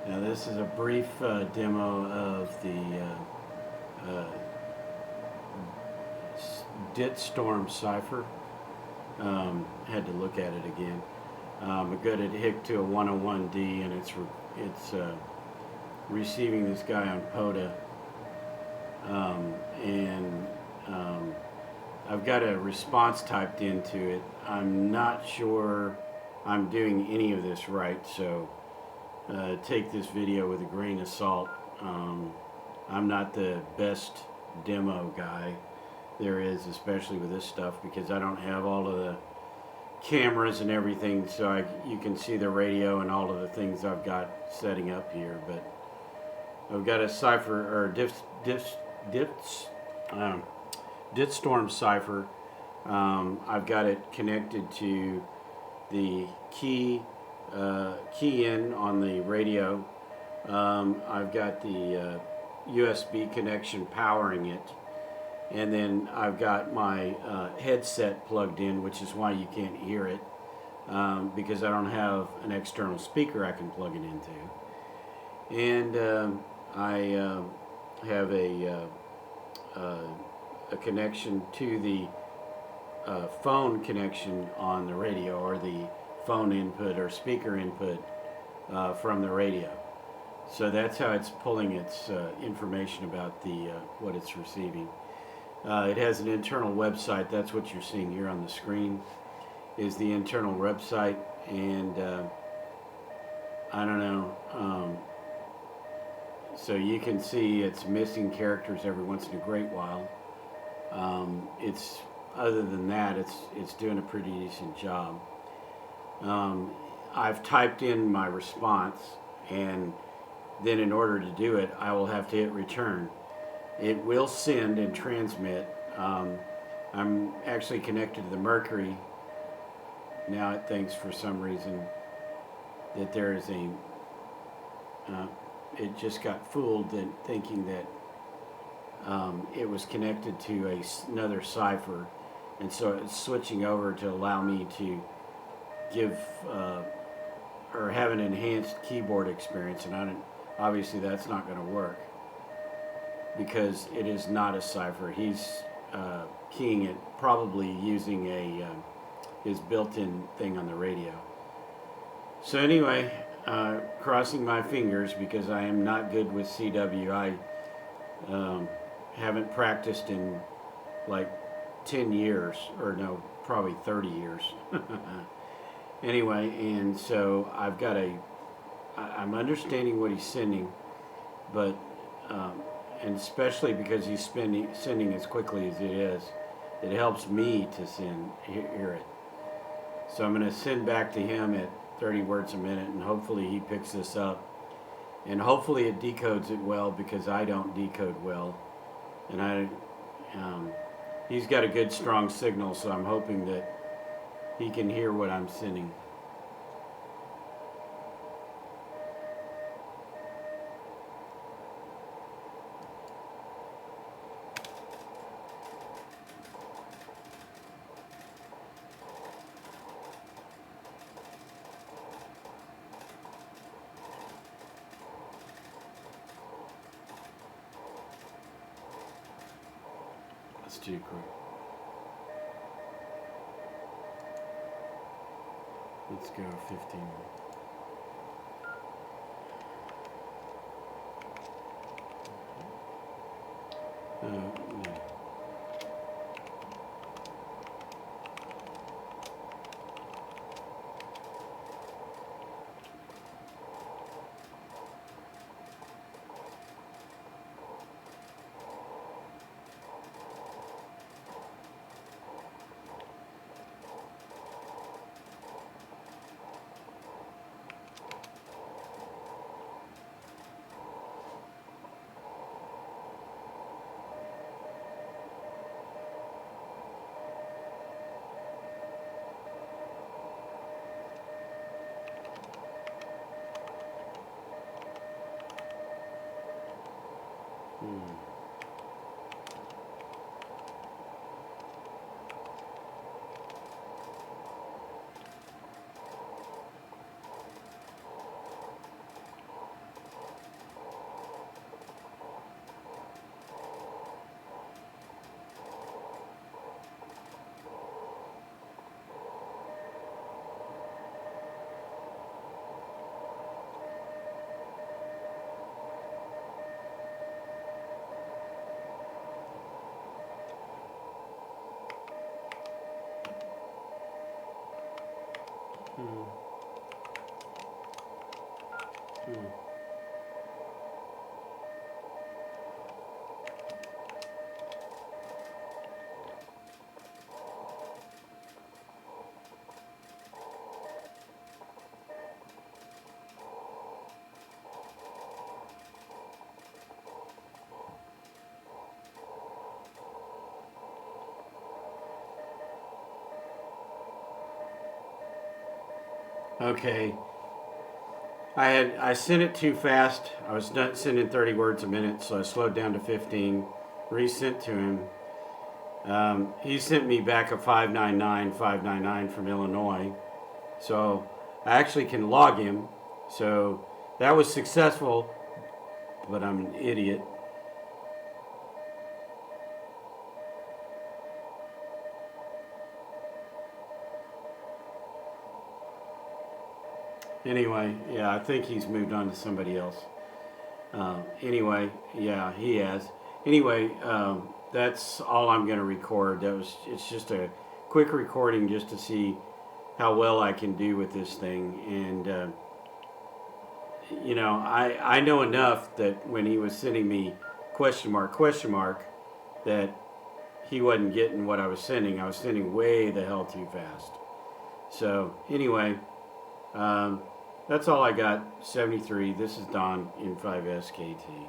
Now this is a brief demo of the DitStorm Cypher. Had to look at it again. But good, it hit to a 101D, and it's receiving this guy on POTA, and I've got a response typed into it. I'm not sure I'm doing any of this right, so take this video with a grain of salt. I'm not the best demo guy there is, especially with this stuff, because I don't have all of the cameras and everything, so you can see the radio and all of the things I've got setting up here. But I've got a Cypher, or DitStorm Cypher. I've got it connected to the key in on the radio. I've got the USB connection powering it, and then I've got my headset plugged in, which is why you can't hear it, because I don't have an external speaker I can plug it into. And I have a connection to the phone connection on the radio, or the phone input or speaker input from the radio. So that's how it's pulling its information about the what it's receiving. It has an internal website. That's what you're seeing here on the screen, is the internal website. And I don't know, so you can see it's missing characters every once in a great while. It's, other than that, it's doing a pretty decent job. I've typed in my response, and then in order to do it, I will have to hit return. It will send and transmit. I'm actually connected to the Mercury. Now it thinks for some reason that there is a, it just got fooled thinking that it was connected to another cipher, and so it's switching over to allow me to give or have an enhanced keyboard experience, and obviously that's not going to work because it is not a cipher. He's keying it probably using his built-in thing on the radio. So anyway, crossing my fingers, because I am not good with CW. I haven't practiced in like 10 years, or no, probably 30 years. Anyway, and so I've got I'm understanding what he's sending, but and especially because he's sending as quickly as it is, it helps me to hear it. So I'm going to send back to him at 30 words a minute, and hopefully he picks this up, and hopefully it decodes it well, because I don't decode well, and he's got a good strong signal, so I'm hoping that he can hear what I'm sending. That's too quick. Let's go 15. No. Okay. I sent it too fast. I was not sending 30 words a minute, so I slowed down to 15. Resent to him. He sent me back a 599 from Illinois. So I actually can log him. So that was successful, but I'm an idiot. Anyway, yeah, I think he's moved on to somebody else. Anyway, yeah, he has. Anyway, that's all I'm going to record. It's just a quick recording just to see how well I can do with this thing. And, I know enough that when he was sending me question mark, that he wasn't getting what I was sending. I was sending way the hell too fast. So, anyway, that's all I got. 73. This is Don in 5SKT.